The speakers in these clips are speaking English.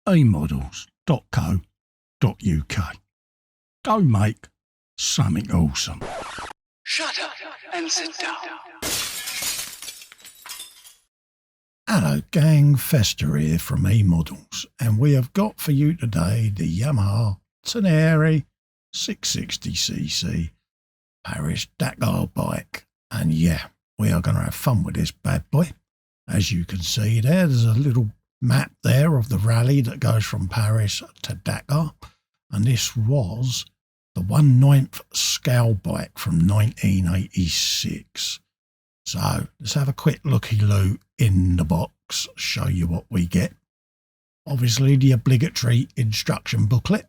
eModels.co.uk. Go make something awesome. Shut up and sit down. Hello gang, Festa here from eModels, and we have got for you today the Yamaha Ténéré 660cc Paris Dakar bike. And yeah, we are going to have fun with this bad boy. As you can see there's a little map there of the rally that goes from Paris to Dakar, and this was the 1/9 scale bike from 1986. So let's have a quick looky-loo in the box, show you what we get. Obviously the obligatory instruction booklet,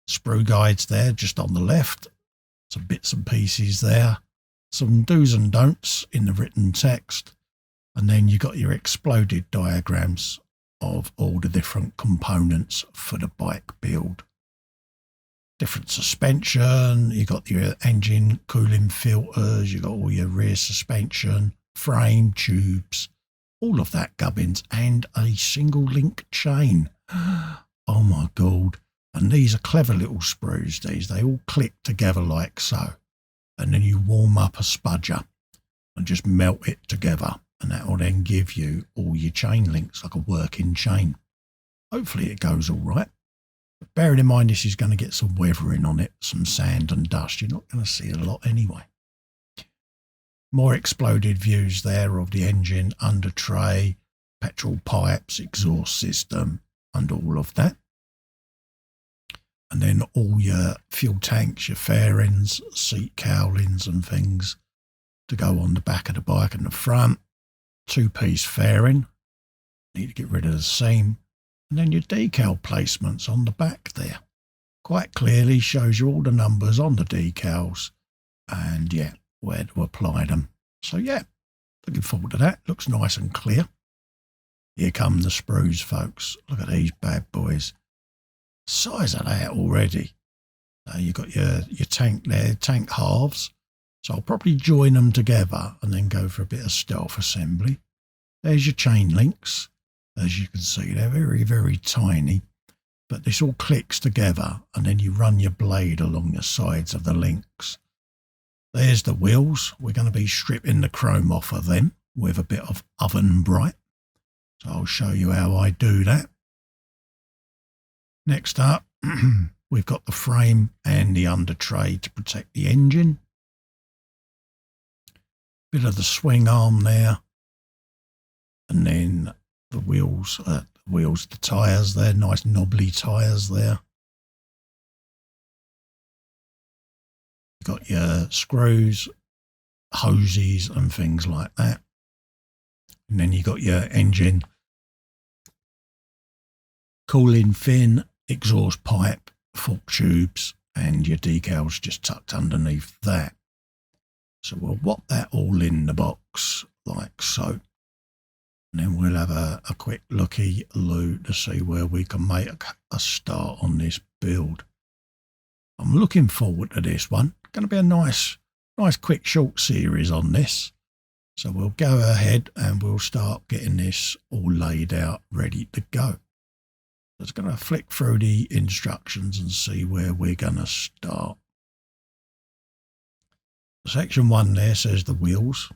sprue guides there just on the left, some bits and pieces there, some do's and don'ts in the written text, and then you got your exploded diagrams of all the different components for the bike build. Different suspension, you got your engine cooling filters, you got all your rear suspension, frame, tubes, all of that gubbins, and a single link chain. Oh my god. And these are clever little sprues, these. They all click together like so. And then you warm up a spudger and just melt it together. And that will then give you all your chain links, like a working chain. Hopefully it goes all right. But bearing in mind this is going to get some weathering on it, some sand and dust. You're not going to see a lot anyway. More exploded views there of the engine, under tray, petrol pipes, exhaust system, and all of that. And then all your fuel tanks, your fairings, seat cowlings and things to go on the back of the bike and the front. Two-piece fairing, need to get rid of the seam, and then your decal placements on the back there. Quite clearly shows you all the numbers on the decals and yeah, where to apply them. So yeah, looking forward to that. Looks nice and clear. Here come the sprues, folks. Look at these bad boys. Size of that already. You've got your tank there, tank halves. So I'll probably join them together and then go for a bit of stealth assembly. There's your chain links. As you can see, they're very, very tiny. But this all clicks together and then you run your blade along the sides of the links. There's the wheels. We're going to be stripping the chrome off of them with a bit of oven bright. So I'll show you how I do that. Next up, we've got the frame and the under tray to protect the engine. Bit of the swing arm there, and then the wheels, the tyres there, nice knobbly tyres there. You've got your screws, hoses and things like that. And then you got your engine cooling fin, exhaust pipe, fork tubes, and your decals just tucked underneath that. So we'll whop that all in the box like so. And then we'll have a quick looky-loo to see where we can make a start on this build. I'm looking forward to this one. Going to be a nice quick short series on this. So we'll go ahead and we'll start getting this all laid out, ready to go. Just going to flick through the instructions and see where we're going to start. Section 1 there says the wheels.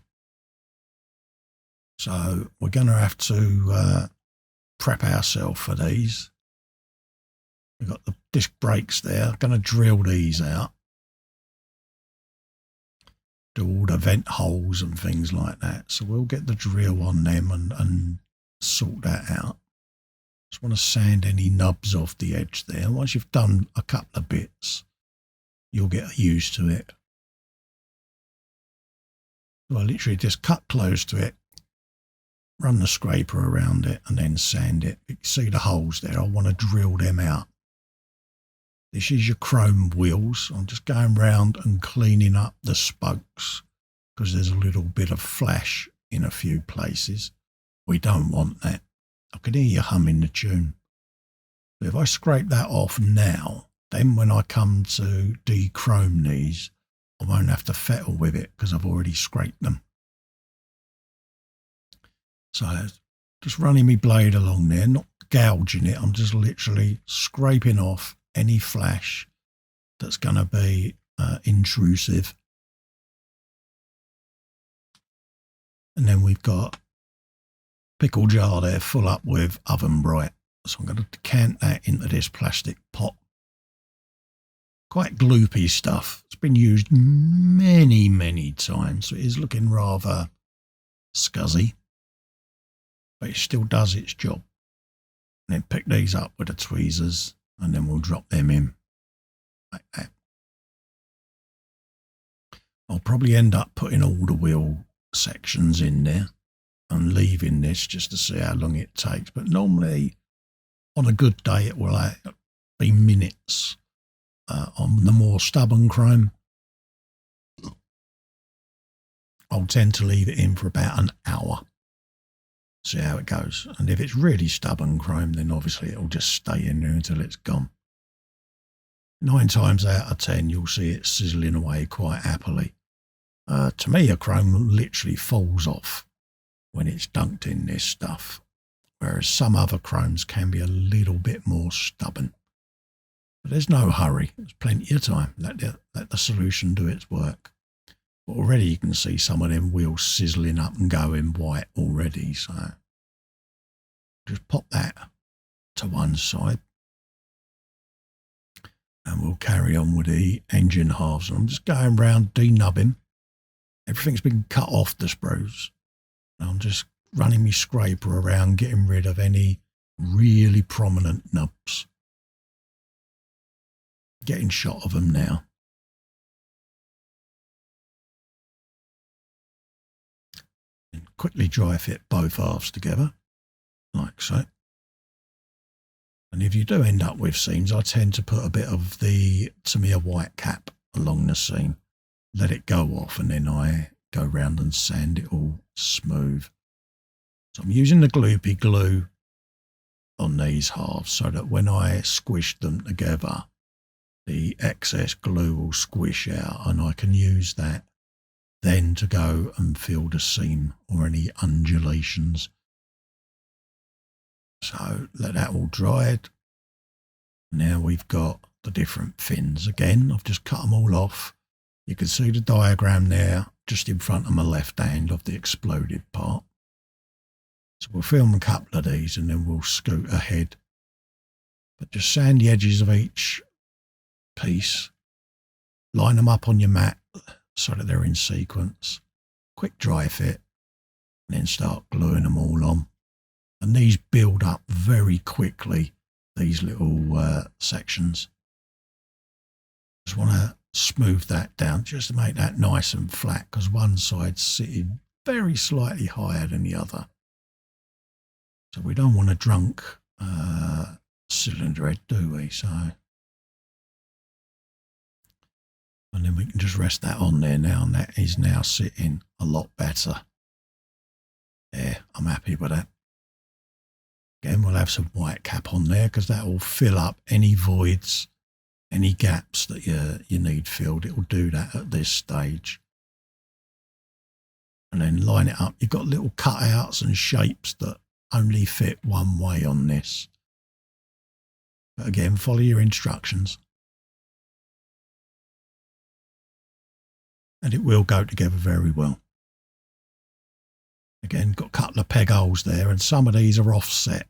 So we're going to have to prep ourselves for these. We've got the disc brakes there. Going to drill these out. Do all the vent holes and things like that. So we'll get the drill on them and sort that out. Just want to sand any nubs off the edge there. Once you've done a couple of bits, you'll get used to it. So I literally just cut close to it, run the scraper around it and then sand it. You can see the holes there. I want to drill them out. This is your chrome wheels. I'm just going round and cleaning up the spokes because there's a little bit of flash in a few places. We don't want that. I can hear you humming the tune. But if I scrape that off now, then when I come to de-chrome these, I won't have to fettle with it because I've already scraped them. So Just running my blade along there, not gouging it. I'm just literally scraping off any flash that's going to be intrusive. And then we've got pickle jar there full up with oven bright. So I'm going to decant that into this plastic pot. Quite gloopy stuff. It's been used many, many times. So it is looking rather scuzzy, but it still does its job. And then pick these up with the tweezers and then we'll drop them in like that. I'll probably end up putting all the wheel sections in there and leaving this just to see how long it takes. But normally on a good day it will be minutes. On the more stubborn chrome, I'll tend to leave it in for about an hour. See how it goes. And if it's really stubborn chrome, then obviously it'll just stay in there until it's gone. 9 times out of 10, you'll see it sizzling away quite happily. To me, a chrome literally falls off when it's dunked in this stuff, whereas some other chromes can be a little bit more stubborn. But there's no hurry. There's plenty of time. Let the solution do its work. But already you can see some of them wheels sizzling up and going white already. So just pop that to one side. And we'll carry on with the engine halves. And I'm just going around denubbing. Everything's been cut off the sprues. And I'm just running my scraper around, getting rid of any really prominent nubs. Getting shot of them now. And quickly dry fit both halves together, like so. And if you do end up with seams, I tend to put a bit of the Tamiya white cap along the seam, let it go off, and then I go round and sand it all smooth. So I'm using the gloopy glue on these halves so that when I squish them together, the excess glue will squish out and I can use that then to go and fill the seam or any undulations. So let that all dried. Now we've got the different fins. Again, I've just cut them all off. You can see the diagram there just in front of my left hand of the exploded part. So we'll film a couple of these and then we'll scoot ahead. But just sand the edges of each piece, line them up on your mat so that they're in sequence, quick dry fit, and then start gluing them all on. And these build up very quickly, these little sections. Just want to smooth that down just to make that nice and flat, because one side's sitting very slightly higher than the other. So we don't want a drunk cylinder head, do we? So, and then we can just rest that on there now, and that is now sitting a lot better. Yeah, I'm happy with that. Again, we'll have some white cap on there because that will fill up any voids, any gaps that you need filled. It will do that at this stage. And then line it up. You've got little cutouts and shapes that only fit one way on this. But again, follow your instructions. And it will go together very well. Again, got a couple of peg holes there, and some of these are offset.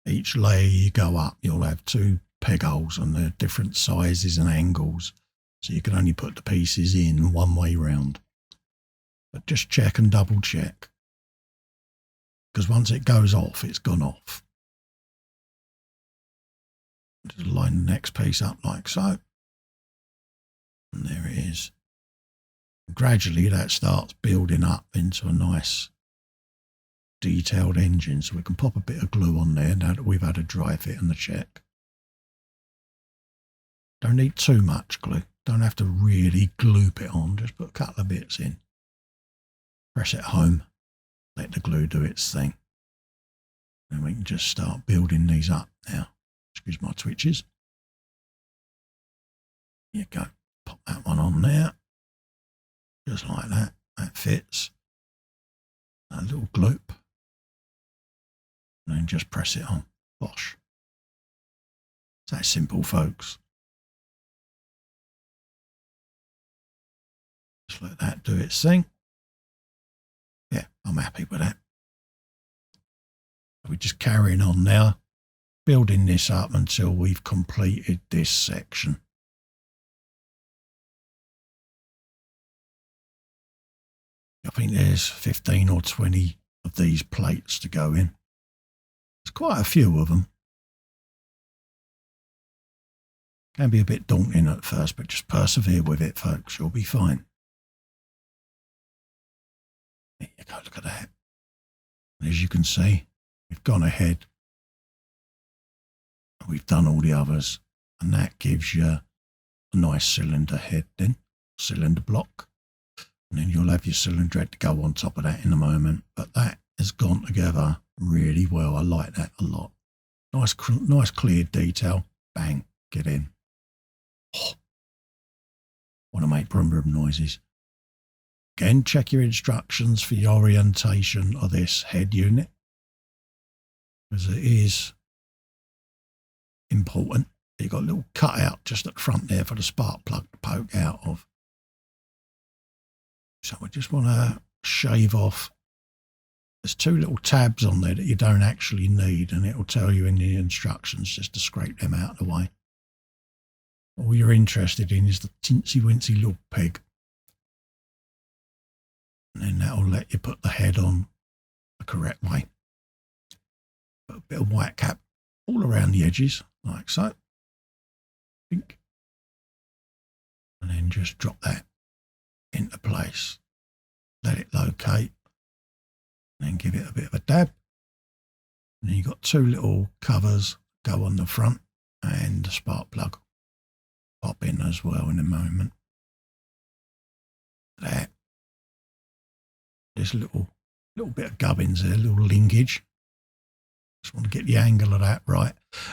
Each layer you go up, you'll have 2 peg holes, and they're different sizes and angles. So you can only put the pieces in one way round. But just check and double check. Because once it goes off, it's gone off. Just line the next piece up like so. And there it is. Gradually that starts building up into a nice detailed engine, so we can pop a bit of glue on there now that we've had a dry fit and the check. Don't need too much glue. Don't have to really gloop it on. Just put a couple of bits in. Press it home. Let the glue do its thing. And we can just start building these up now. Excuse my twitches. There you go. Pop that one on there. Just like that. That fits. A little gloop. and then just press it on. Bosh. It's that simple, folks. Just let that do its thing. Yeah, I'm happy with that. We're just carrying on now, building this up until we've completed this section. I think there's 15 or 20 of these plates to go in. There's quite a few of them. Can be a bit daunting at first, but just persevere with it, folks. You'll be fine. There you go, look at that. And as you can see, we've gone ahead. And we've done all the others. And that gives you a nice cylinder head then, cylinder block. And then you'll have your cylinder head to go on top of that in a moment. But that has gone together really well. I like that a lot. Nice clear detail. Bang, get in. Oh, want to make brum brum noises. Again, check your instructions for the orientation of this head unit, because it is important. You've got a little cutout just at the front there for the spark plug to poke out of. So we just want to shave off. There's two little tabs on there that you don't actually need, and it will tell you in the instructions just to scrape them out of the way. All you're interested in is the teensy wincy little peg. And then that will let you put the head on the correct way. Put a bit of white cap all around the edges, like so. Pink. And then just drop that into place. Let it locate. And then give it a bit of a dab. And then you've got two little covers go on the front, and the spark plug pop in as well in a moment. There. There's a little bit of gubbins there, a little linkage. Just want to get the angle of that right.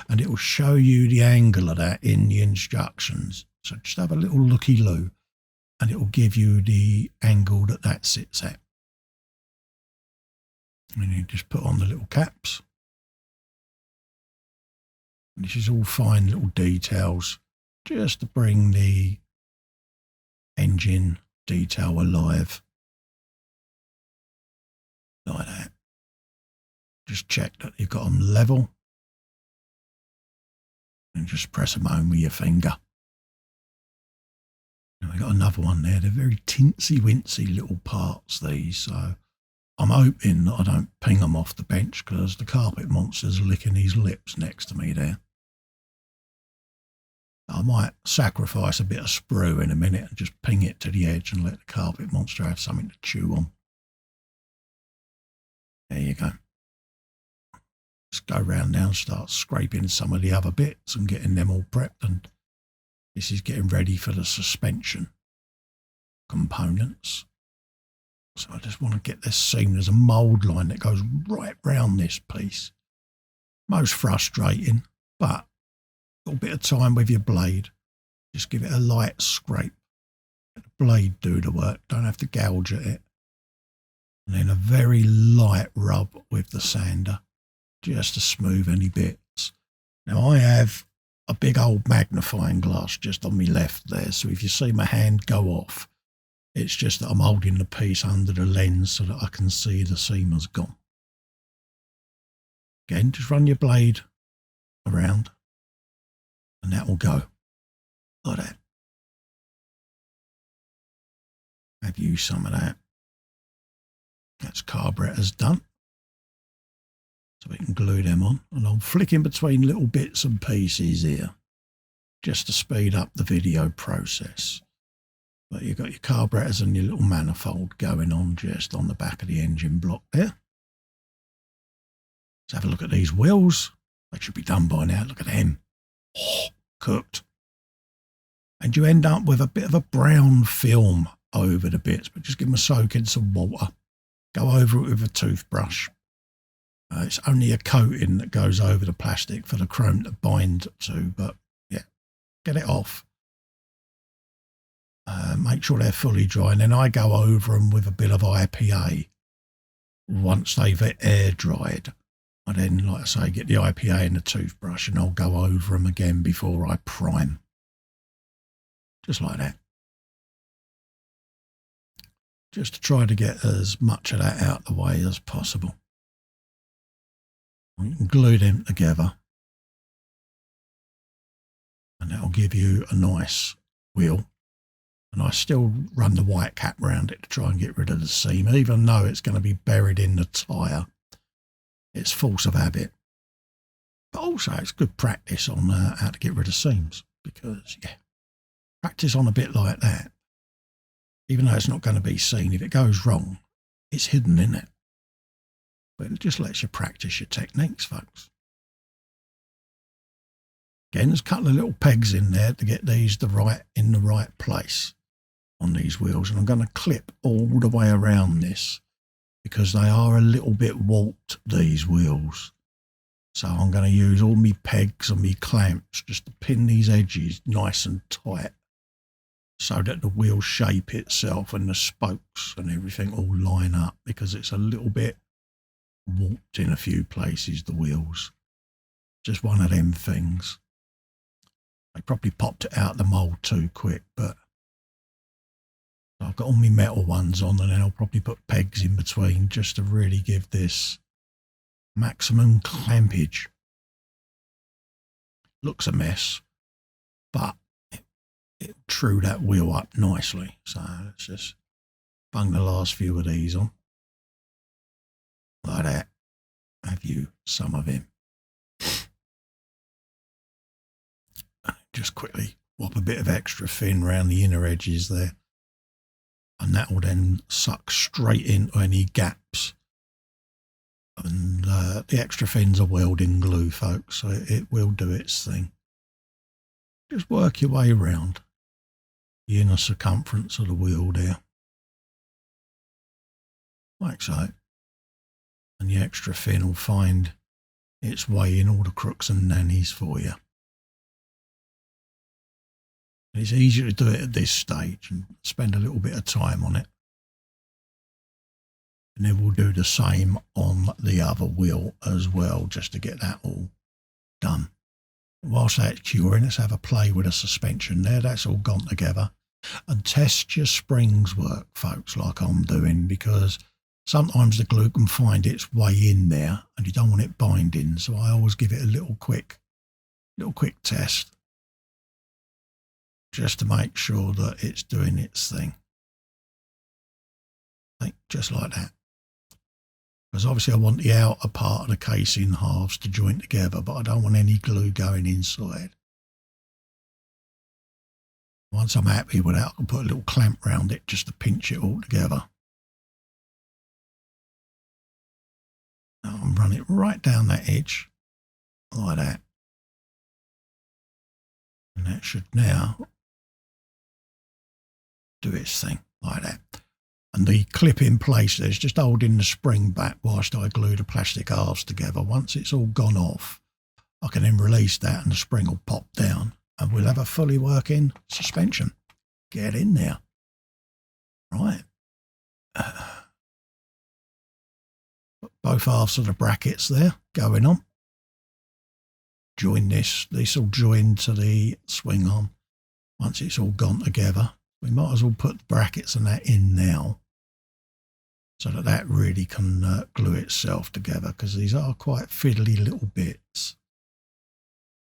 And it will show you the angle of that in the instructions. So just have a little looky-loo, and it will give you the angle that that sits at. And you just put on the little caps. And this is all fine little details, just to bring the engine detail alive. Like that. Just check that you've got them level. And just press them home with your finger. And we've got another one there. They're very teensy-wincy little parts, these. So I'm hoping that I don't ping them off the bench, because the carpet monster's licking his lips next to me there. I might sacrifice a bit of sprue in a minute and just ping it to the edge and let the carpet monster have something to chew on. There you go. Just go round now and start scraping some of the other bits and getting them all prepped. And this is getting ready for the suspension components. So I just want to get this seam. There's a mould line that goes right round this piece. Most frustrating, but a little bit of time with your blade. Just give it a light scrape. Let the blade do the work. Don't have to gouge at it. And then a very light rub with the sander, just to smooth any bits. Now I have a big old magnifying glass just on my left there, so if you see my hand go off, it's just that I'm holding the piece under the lens so that I can see the seam has gone. Again, just run your blade around and that will go like that. Have used some of that. That's carburetors done. So we can glue them on. And I'm flicking between little bits and pieces here, just to speed up the video process. But you've got your carburetors and your little manifold going on just on the back of the engine block there. Let's have a look at these wheels. They should be done by now. Look at them. Oh, cooked. And you end up with a bit of a brown film over the bits, but just give them a soak in some water. Go over it with a toothbrush. It's only a coating that goes over the plastic for the chrome to bind to, but yeah, get it off. Make sure they're fully dry, and then I go over them with a bit of IPA once they've air dried. I then, like I say, get the IPA and the toothbrush and I'll go over them again before I prime. Just like that. Just to try to get as much of that out of the way as possible. You can glue them together and that'll give you a nice wheel. And I still run the white cap around it to try and get rid of the seam, even though it's going to be buried in the tyre. It's force of habit. But also it's good practice on how to get rid of seams, because, yeah, practice on a bit like that. Even though it's not going to be seen, if it goes wrong, it's hidden in it. But it just lets you practice your techniques, folks. Again, there's a couple of little pegs in there to get these in the right place on these wheels. And I'm going to clip all the way around this because they are a little bit warped, these wheels. So I'm going to use all my pegs and my clamps just to pin these edges nice and tight, so that the wheel shape itself and the spokes and everything all line up, because it's a little bit warped in a few places, the wheels. Just one of them things. I probably popped it out of the mould too quick, but I've got all my metal ones on, and then I'll probably put pegs in between just to really give this maximum clampage. Looks a mess, but it drew that wheel up nicely. So let's just bung the last few of these on. Like that. Have you some of him. Just quickly whop a bit of extra fin around the inner edges there. And that will then suck straight into any gaps. And the extra fins are welding glue, folks, so it will do its thing. Just work your way around the inner circumference of the wheel there, like so, and the extra fin will find its way in all the crooks and nannies for you. It's easier to do it at this stage and spend a little bit of time on it, and then we'll do the same on the other wheel as well, just to get that all done. Whilst that's curing, let's have a play with the suspension there. That's all gone together. And test your springs work, folks, like I'm doing, because sometimes the glue can find its way in there and you don't want it binding. So I always give it a little quick test, just to make sure that it's doing its thing. Just like that. Because obviously I want the outer part of the casing halves to join together, but I don't want any glue going inside. Once I'm happy with that, I can put a little clamp around it just to pinch it all together. Now I'm running it right down that edge, like that. And that should now do its thing, like that. And the clip in place there's just holding the spring back whilst I glue the plastic halves together. Once it's all gone off, I can then release that and the spring will pop down and we'll have a fully working suspension. Get in there. Right. Both halves of the brackets there going on. Join this. This will join to the swing arm once it's all gone together. We might as well put the brackets and that in now, so that that really can glue itself together, because these are quite fiddly little bits.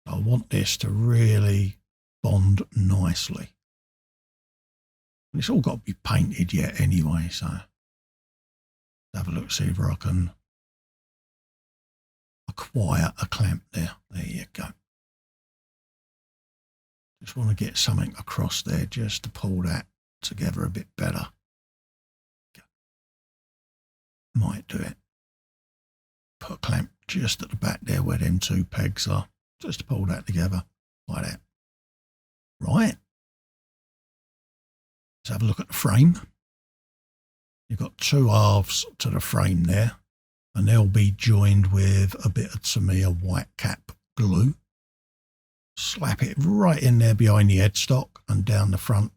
I want this to really bond nicely. And it's all got to be painted yet anyway, so have a look, see if I can acquire a clamp there. There you go. Just want to get something across there just to pull that together a bit better. Might do it. Put a clamp just at the back there where them two pegs are, just to pull that together like that. Right. Let's have a look at the frame. You've got two halves to the frame there, and they'll be joined with a bit of Tamiya white cap glue. Slap it right in there behind the headstock and down the front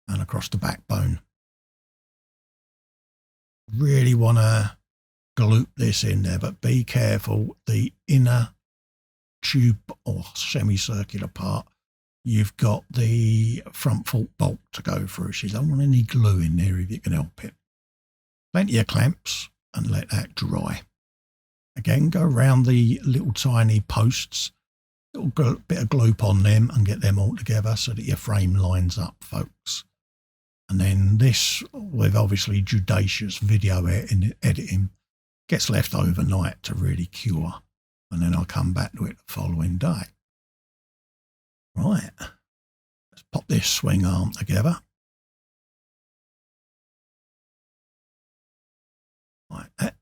and across the backbone. Really want to gloop this in there, but be careful, the inner tube or semicircular part, you've got the front fork bolt to go through, so you don't want any glue in there if you can help it. Plenty of clamps and let that dry. Again, go around the little tiny posts, little bit of gloop on them and get them all together so that your frame lines up, folks. And then this, with obviously judicious video editing, gets left overnight to really cure. And then I'll come back to it the following day. Right, let's pop this swing arm together. Like that.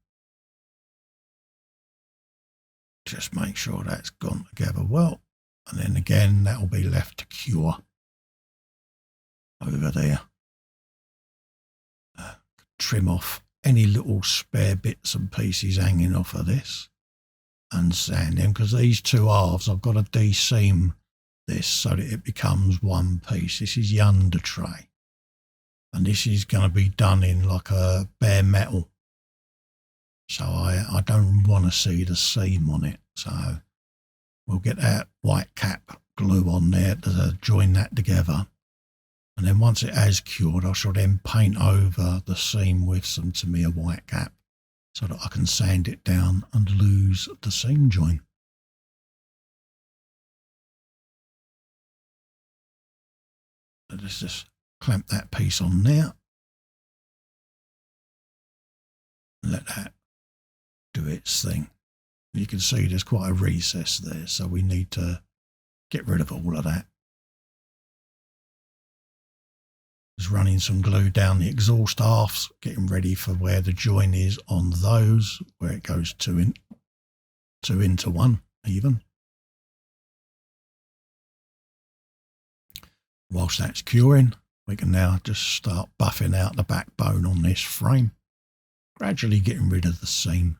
Just make sure that's gone together well. And then again, that'll be left to cure over there. Trim off any little spare bits and pieces hanging off of this and sand them, because these two halves, I've got to de-seam this so that it becomes one piece. This is the under tray, and this is going to be done in like a bare metal, so I don't want to see the seam on it. So we'll get that white cap glue on there to join that together. And then once it has cured, I shall then paint over the seam with some Tamiya white cap so that I can sand it down and lose the seam join. So let's just clamp that piece on there. And let that do its thing. And you can see there's quite a recess there, so we need to get rid of all of that. Just running some glue down the exhaust halves, getting ready for where the join is on those, where it goes two into one even. Whilst that's curing, we can now just start buffing out the backbone on this frame, gradually getting rid of the seam.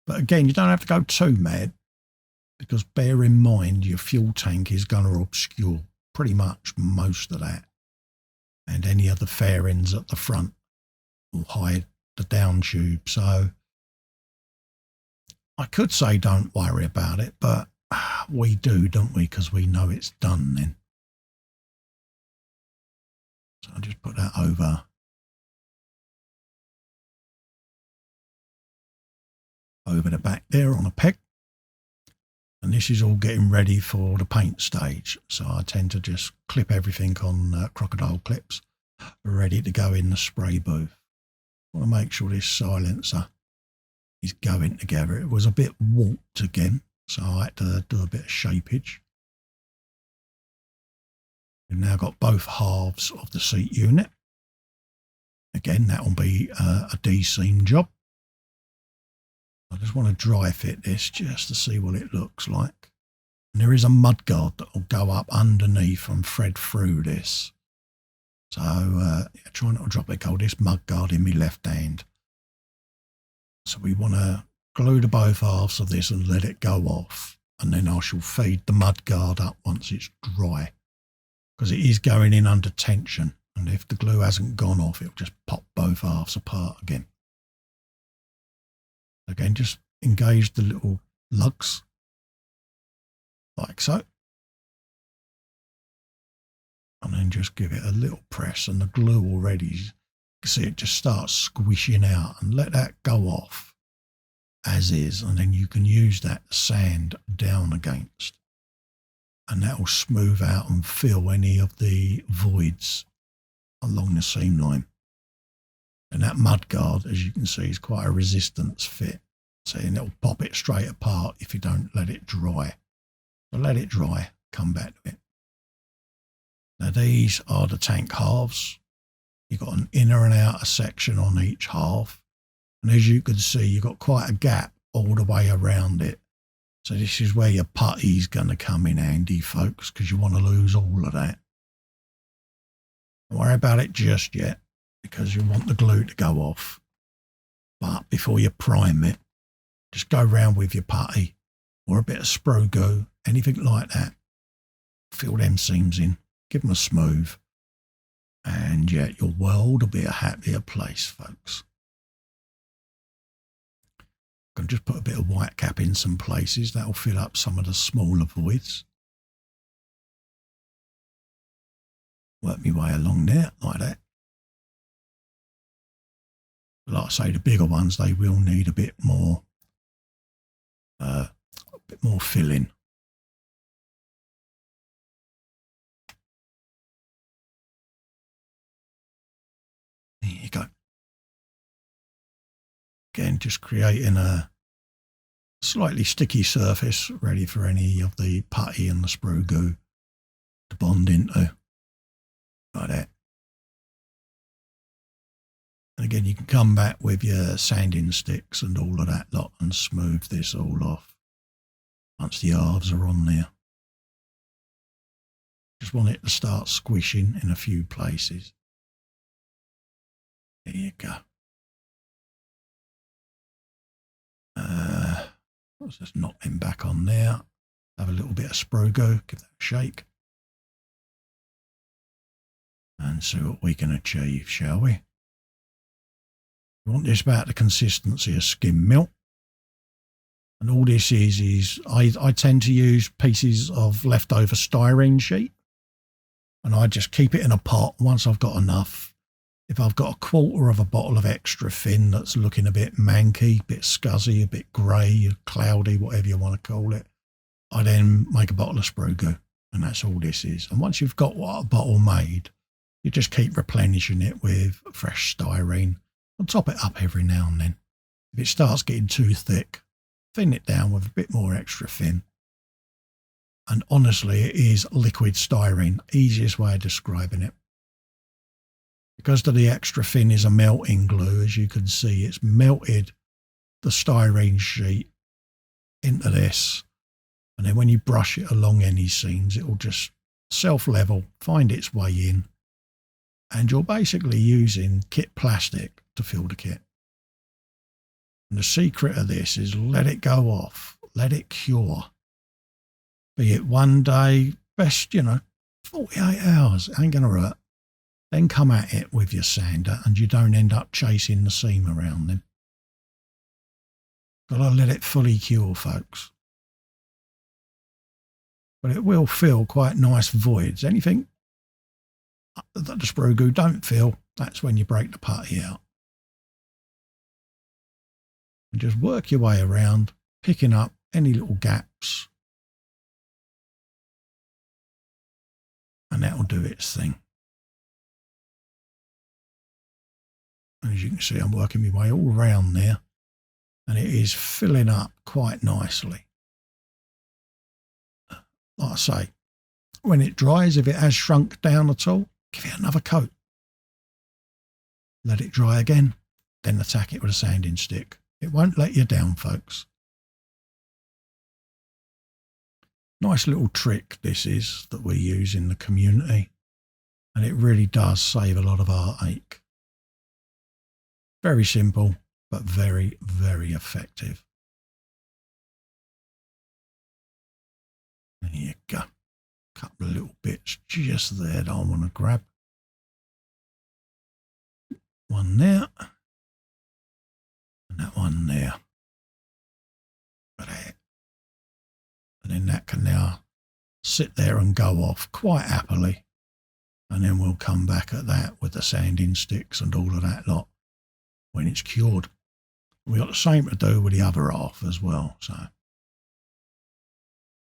But again, you don't have to go too mad, because bear in mind your fuel tank is going to obscure pretty much most of that. And any of the fairings at the front will hide the down tube. So I could say don't worry about it, but we do, don't we? Because we know it's done then. So I'll just put that over the back there on a peg. And this is all getting ready for the paint stage. So I tend to just clip everything on crocodile clips, ready to go in the spray booth. I want to make sure this silencer is going together. It was a bit warped again, so I had to do a bit of shapage. We've now got both halves of the seat unit. Again, that will be a de-seam job. I just want to dry fit this just to see what it looks like. And there is a mudguard that will go up underneath and thread through this. So try not to drop it. Hold this mudguard in my left hand. So we want to glue to both halves of this and let it go off. And then I shall feed the mudguard up once it's dry, because it is going in under tension. And if the glue hasn't gone off, it'll just pop both halves apart again. Again, just engage the little lugs like so. And then just give it a little press, and the glue already, you can see it just starts squishing out, and let that go off as is. And then you can use that to sand down against, and that will smooth out and fill any of the voids along the seam line. And that mudguard, as you can see, is quite a resistance fit. So it'll pop it straight apart if you don't let it dry. So let it dry, come back to it. Now these are the tank halves. You've got an inner and outer section on each half. And as you can see, you've got quite a gap all the way around it. So this is where your putty's going to come in handy, folks, because you want to lose all of that. Don't worry about it just yet, because you want the glue to go off. But before you prime it, just go round with your putty or a bit of sprue glue, anything like that. Fill them seams in, give them a smooth, and yeah, your world will be a happier place, folks. can just put a bit of white cap in some places. That'll fill up some of the smaller voids. Work my way along there like that. Like I say, the bigger ones, they will need a bit more filling. There you go. Again, just creating a slightly sticky surface ready for any of the putty and the sprue goo to bond into. Like that. And again, you can come back with your sanding sticks and all of that lot and smooth this all off once the halves are on there. Just want it to start squishing in a few places. There you go. Let's just knock them back on there. Have a little bit of sprue goo, give that a shake. And see what we can achieve, shall we? We want this about the consistency of skim milk. And all this is I tend to use pieces of leftover styrene sheet. And I just keep it in a pot once I've got enough. If I've got a quarter of a bottle of extra thin that's looking a bit manky, a bit scuzzy, a bit grey, cloudy, whatever you want to call it, I then make a bottle of sprue goo. And that's all this is. And once you've got a bottle made, you just keep replenishing it with fresh styrene. And top it up every now and then. If it starts getting too thick, thin it down with a bit more extra thin. And honestly, it is liquid styrene, easiest way of describing it. Because the extra thin is a melting glue, as you can see, it's melted the styrene sheet into this. And then when you brush it along any seams, it will just self-level, find its way in. And you're basically using kit plastic to fill the kit. And the secret of this is let it go off, let it cure. Be it one day, best, 48 hours, ain't going to hurt. Then come at it with your sander and you don't end up chasing the seam around them. Got to let it fully cure, folks. But it will fill quite nice voids. Anything that the sprue goo don't fill, that's when you break the putty out. And just work your way around, picking up any little gaps. And that will do its thing. And as you can see, I'm working my way all around there. And it is filling up quite nicely. Like I say, when it dries, if it has shrunk down at all, give it another coat. Let it dry again, then attack it with a sanding stick. It won't let you down, folks. Nice little trick this is that we use in the community. And it really does save a lot of heartache. Very simple, but very, very effective. There you go. Couple of little bits just there that I want to grab. One there. And that one there. And then that can now sit there and go off quite happily. And then we'll come back at that with the sanding sticks and all of that lot when it's cured. We've got the same to do with the other half as well. So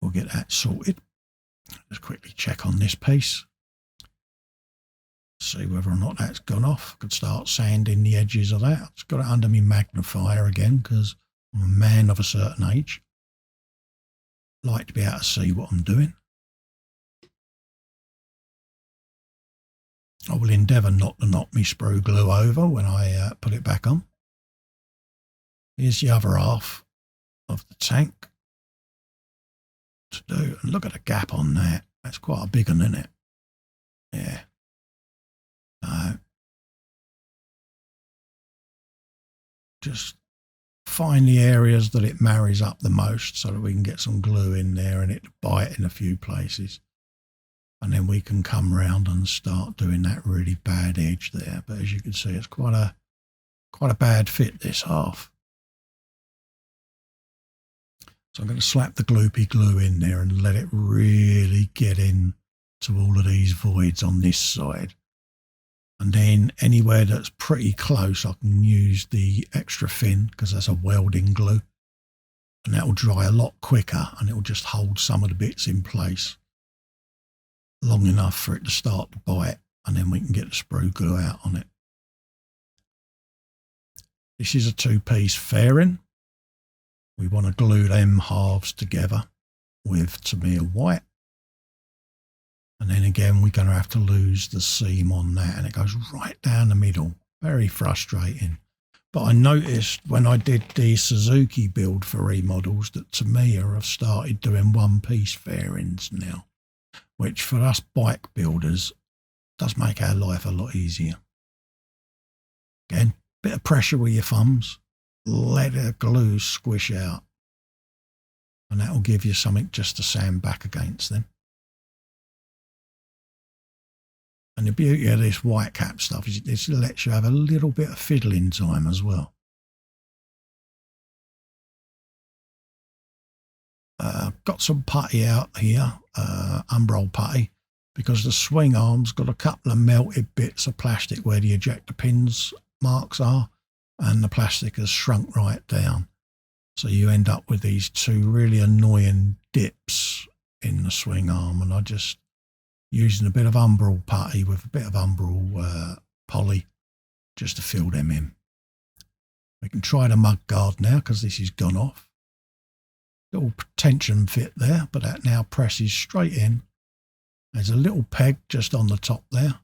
we'll get that sorted. Just quickly check on this piece. See whether or not that's gone off. I could start sanding the edges of that. I've got it under my magnifier again because I'm a man of a certain age. Like to be able to see what I'm doing. I will endeavour not to knock my sprue glue over when I put it back on. Here's the other half of the tank to do. And look at the gap on that. That's quite a big one, isn't it? Yeah. Just find the areas that it marries up the most so that we can get some glue in there and it bite in a few places. And then we can come round and start doing that really bad edge there. But as you can see, it's quite a bad fit, this half. So I'm going to slap the gloopy glue in there and let it really get in to all of these voids on this side. And then anywhere that's pretty close, I can use the extra thin because that's a welding glue. And that will dry a lot quicker and it will just hold some of the bits in place long enough for it to start to bite, and then we can get the sprue glue out on it. This is a 2-piece fairing. We want to glue them halves together with Tamiya white. And then again, we're going to have to lose the seam on that, and it goes right down the middle. Very frustrating. But I noticed when I did the Suzuki build for eModels that Tamiya have started doing 1-piece fairings now, which for us bike builders does make our life a lot easier. Again, bit of pressure with your thumbs, let the glue squish out, and that will give you something just to sand back against them. And the beauty of this white cap stuff is it lets you have a little bit of fiddling time as well. Got some putty out here, umbrella putty, because the swing arm's got a couple of melted bits of plastic where the ejector pins marks are, and the plastic has shrunk right down. So you end up with these two really annoying dips in the swing arm, and I just using a bit of umbrella putty with a bit of umbrella poly just to fill them in. We can try the mud guard now because this has gone off. Little tension fit there, but that now presses straight in. There's a little peg just on the top there.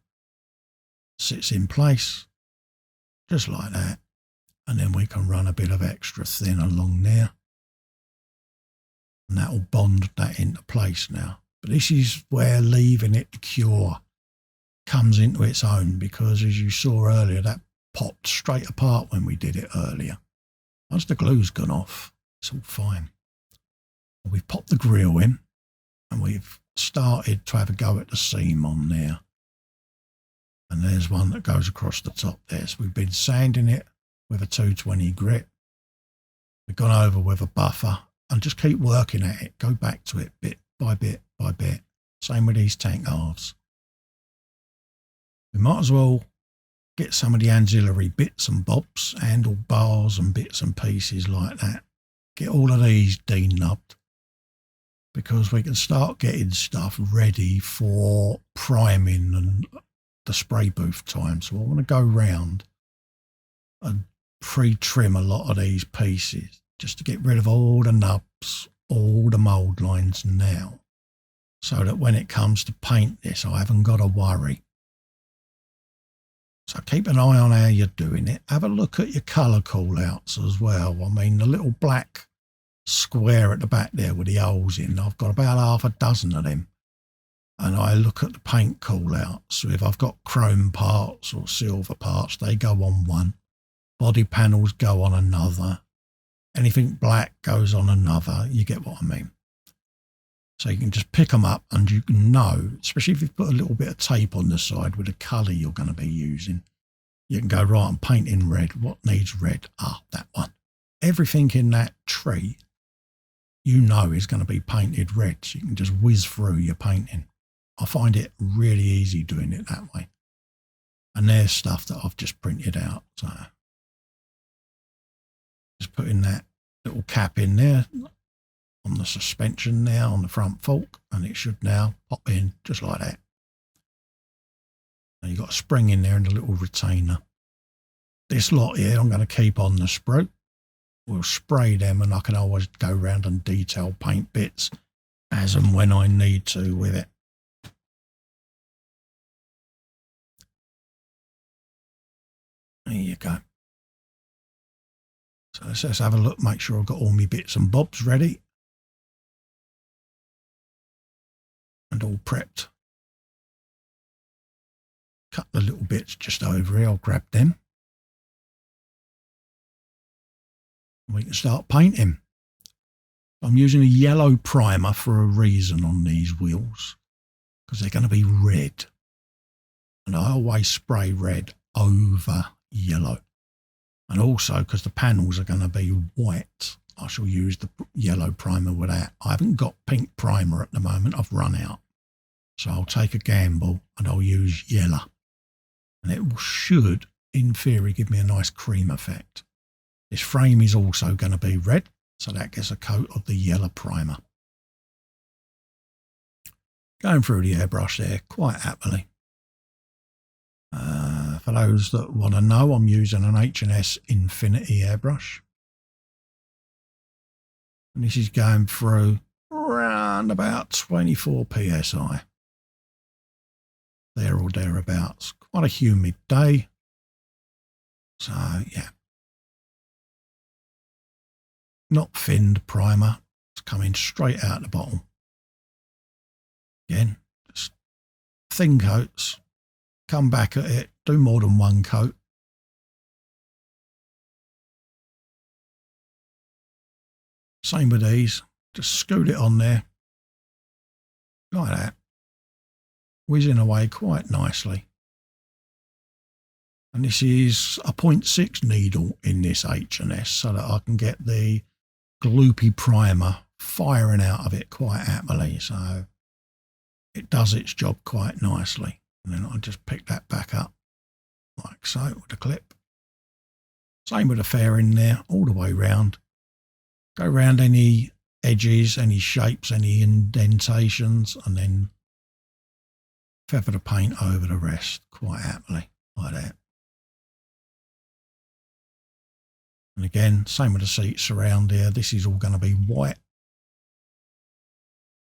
Sits in place, just like that. And then we can run a bit of extra thin along there. And that will bond that into place now. But this is where leaving it to cure comes into its own, because as you saw earlier, that popped straight apart when we did it earlier. Once the glue's gone off, it's all fine. We've popped the grill in and we've started to have a go at the seam on there. And there's one that goes across the top there. So we've been sanding it with a 220 grit. We've gone over with a buffer and just keep working at it. Go back to it bit by bit by bit. Same with these tank halves. We might as well get some of the ancillary bits and bobs, handle bars and bits and pieces like that. Get all of these denubbed, because we can start getting stuff ready for priming and the spray booth time. So I want to go round and pre-trim a lot of these pieces just to get rid of all the nubs, all the mould lines now, so that when it comes to paint this, I haven't got to worry. So keep an eye on how you're doing it. Have a look at your colour call-outs as well. I mean, the little black square at the back there with the holes in, I've got about half a dozen of them. And I look at the paint call-outs. So if I've got chrome parts or silver parts, they go on one. Body panels go on another. Anything black goes on another. You get what I mean. So you can just pick them up and you can know, especially if you've put a little bit of tape on the side with the colour you're going to be using. You can go, right, I'm painting red. What needs red? Ah, that one. Everything in that tree, you know, is going to be painted red. So you can just whiz through your painting. I find it really easy doing it that way. And there's stuff that I've just printed out. So just putting that little cap in there on the suspension now on the front fork, and it should now pop in just like that. And you've got a spring in there and a little retainer. This lot here I'm going to keep on the sprue. We'll spray them and I can always go around and detail paint bits as and when I need to with it. There you go. So let's have a look, make sure I've got all my bits and bobs ready. And all prepped. Cut the little bits just over here, I'll grab them. And we can start painting. I'm using a yellow primer for a reason on these wheels, because they're going to be red. And I always spray red over yellow. And also because the panels are going to be white I shall use the yellow primer with that. I haven't got pink primer at the moment. I've run out. So I'll take a gamble and I'll use yellow. And it should, in theory, give me a nice cream effect. This frame is also going to be red, so that gets a coat of the yellow primer. Going through the airbrush there quite happily. For those that want to know, I'm using an H&S Infinity airbrush. And this is going through around about 24 psi. There or thereabouts. Quite a humid day. So, yeah. Not thinned primer. It's coming straight out the bottle. Again, just thin coats. Come back at it. Do more than one coat. Same with these. Just scoot it on there. Like that. Whizzing away quite nicely. And this is a 0.6 needle in this H&S so that I can get the gloopy primer firing out of it quite happily. So it does its job quite nicely. And then I just pick that back up like so with a clip. Same with the fairing there, all the way round. Go around any edges, any shapes, any indentations, and then feather the paint over the rest quite happily, like that. And again, same with the seats around here. This is all going to be white.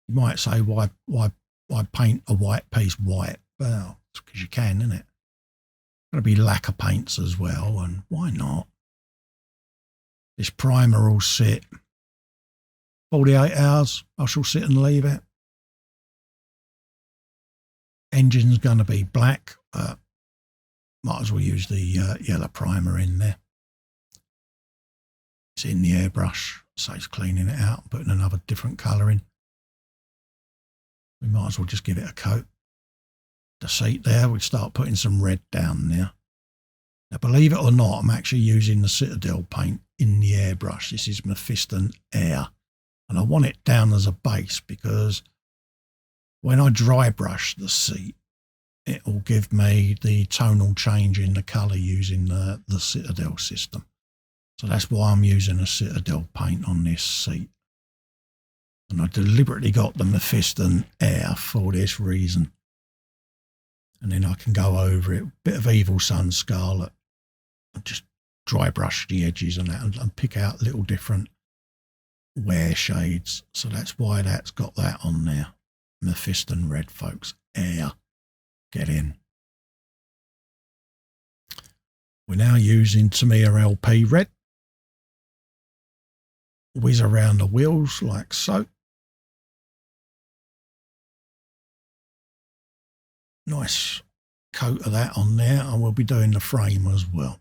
You might say, why paint a white piece white? Well, it's because you can, isn't it? Going to be lacquer paints as well, and why not? This primer will sit 48 hours. I shall sit and leave it. Engine's going to be black. Might as well use the yellow primer in there. It's in the airbrush, so it's cleaning it out, putting another different colour in. We might as well just give it a coat. The seat there, we'd start putting some red down there. Now, believe it or not, I'm actually using the Citadel paint in the airbrush. This is Mephiston Air, and I want it down as a base because when I dry brush the seat, it will give me the tonal change in the colour using the Citadel system. So that's why I'm using a Citadel paint on this seat. And I deliberately got the Mephiston Air for this reason. And then I can go over it, bit of Evil Sun Scarlet, and just dry brush the edges and that, and pick out little different wear shades. So that's why that's got that on there. Mephiston Red, folks. Air. Get in. We're now using Tamiya LP Red. Whiz around the wheels like so. Nice coat of that on there, and we'll be doing the frame as well.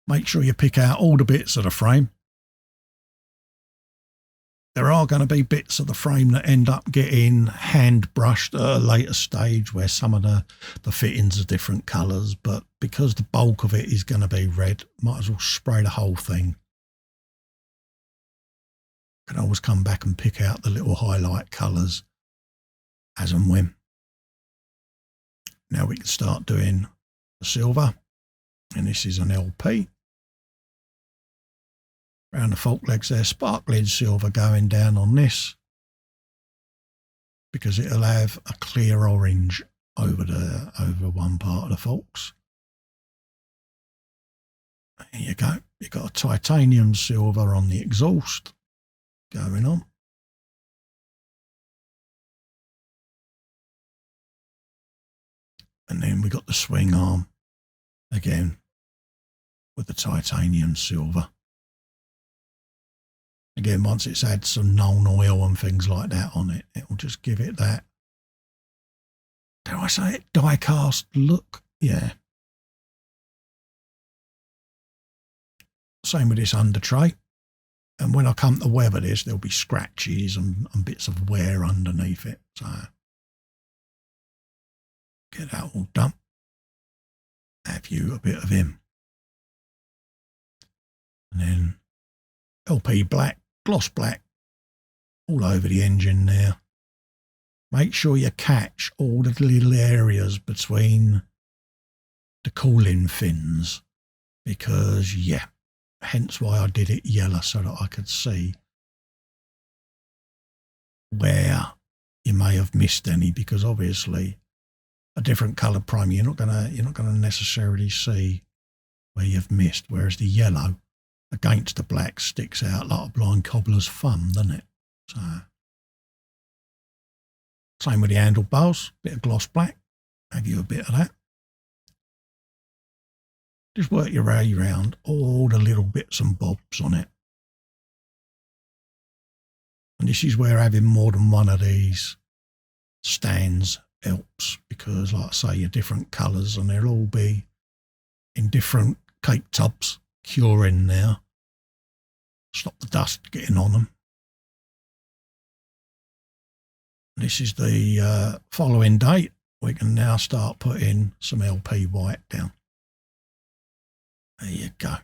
Make sure you pick out all the bits of the frame. There are going to be bits of the frame that end up getting hand brushed at a later stage where some of the fittings are different colours, but because the bulk of it is going to be red, might as well spray the whole thing. Can always come back and pick out the little highlight colours as and when. Now we can start doing the silver, and this is an LP. Around the fork legs there, sparkling silver going down on this because it'll have a clear orange over one part of the forks. There you go. You've got a titanium silver on the exhaust going on. And then we got the swing arm again with the titanium silver. Again, once it's had some known oil and things like that on it, it will just give it that, dare I say it, die-cast look. Yeah. Same with this under tray. And when I come to weather this, there'll be scratches and bits of wear underneath it. So get that all done. Have you a bit of him. And then LP black, gloss black, all over the engine there. Make sure you catch all the little areas between the cooling fins, because, yeah, hence why I did it yellow, so that I could see where you may have missed any, because obviously a different coloured primer, you're not gonna necessarily see where you've missed, whereas the yellow against the black sticks out like a blind cobbler's thumb, doesn't it? So same with the handlebars, bit of gloss black, have you a bit of that. Just work your way around all the little bits and bobs on it. And this is where having more than one of these stands helps, because like I say, you're different colours and they'll all be in different cake tubs, curing now. Stop the dust getting on them. This is the following date. We can now start putting some LP white down. There you go.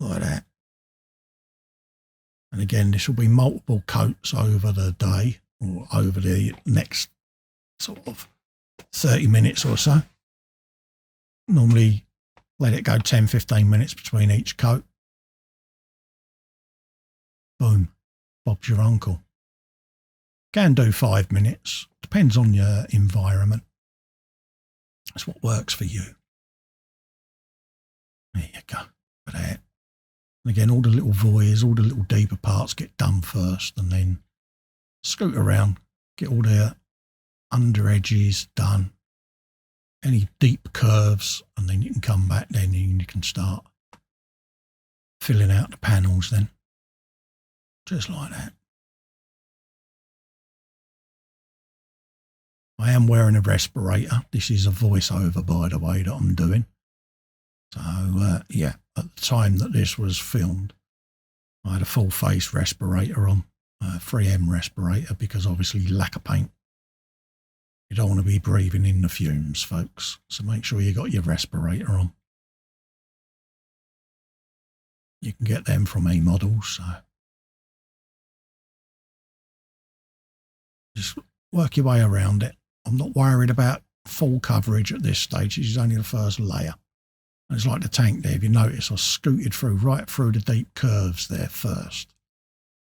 Like that. And again, this will be multiple coats over the day, or over the next sort of 30 minutes or so. Normally let it go 10-15 minutes between each coat. Boom. Bob's your uncle. Can do 5 minutes. Depends on your environment. That's what works for you. There you go. For that. And again, all the little voids, all the little deeper parts get done first, and then scoot around, get all the under edges done. Any deep curves, and then you can come back then and you can start filling out the panels then. Just like that. I am wearing a respirator. This is a voiceover, by the way, that I'm doing. So, yeah, at the time that this was filmed, I had a full face respirator on, 3M respirator, because obviously lack of paint. You don't want to be breathing in the fumes, folks. So make sure you got your respirator on. You can get them from eModels, so just work your way around it. I'm not worried about full coverage at this stage. This is only the first layer. And it's like the tank there. If you notice, I scooted through right through the deep curves there first,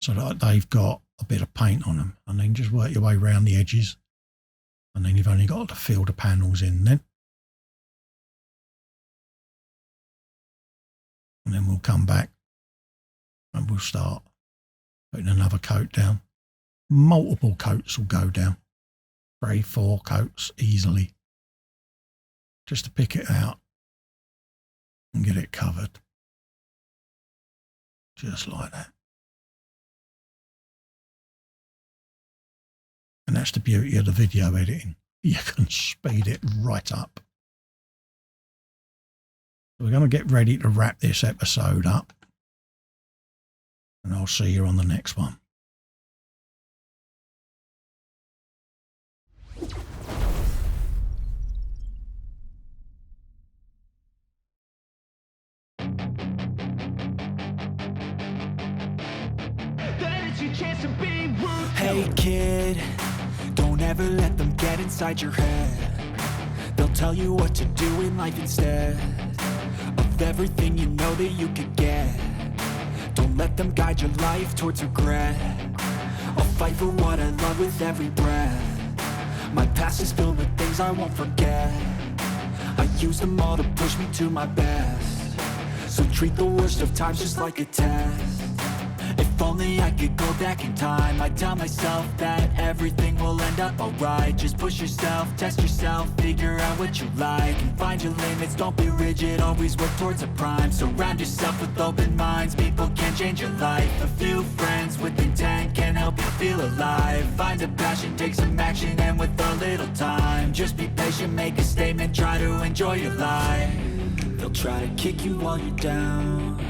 so that they've got a bit of paint on them. And then just work your way around the edges. And then you've only got to fill the panels in then. And then we'll come back and we'll start putting another coat down. Multiple coats will go down. 3-4 coats easily. Just to pick it out and get it covered. Just like that. And that's the beauty of the video editing. You can speed it right up. We're going to get ready to wrap this episode up. And I'll see you on the next one. Hey kid, don't ever let them get inside your head. They'll tell you what to do in life instead of everything you know that you could get. Don't let them guide your life towards regret. I'll fight for what I love with every breath. My past is filled with things I won't forget. I use them all to push me to my best. So treat the worst of times just like a test. If only I could go back in time, I'd tell myself that everything will end up alright. Just push yourself, test yourself, figure out what you like, and find your limits, don't be rigid, always work towards a prime. Surround yourself with open minds, people can change your life. A few friends with intent can help you feel alive. Find a passion, take some action, and with a little time, just be patient, make a statement, try to enjoy your life. They'll try to kick you while you're down.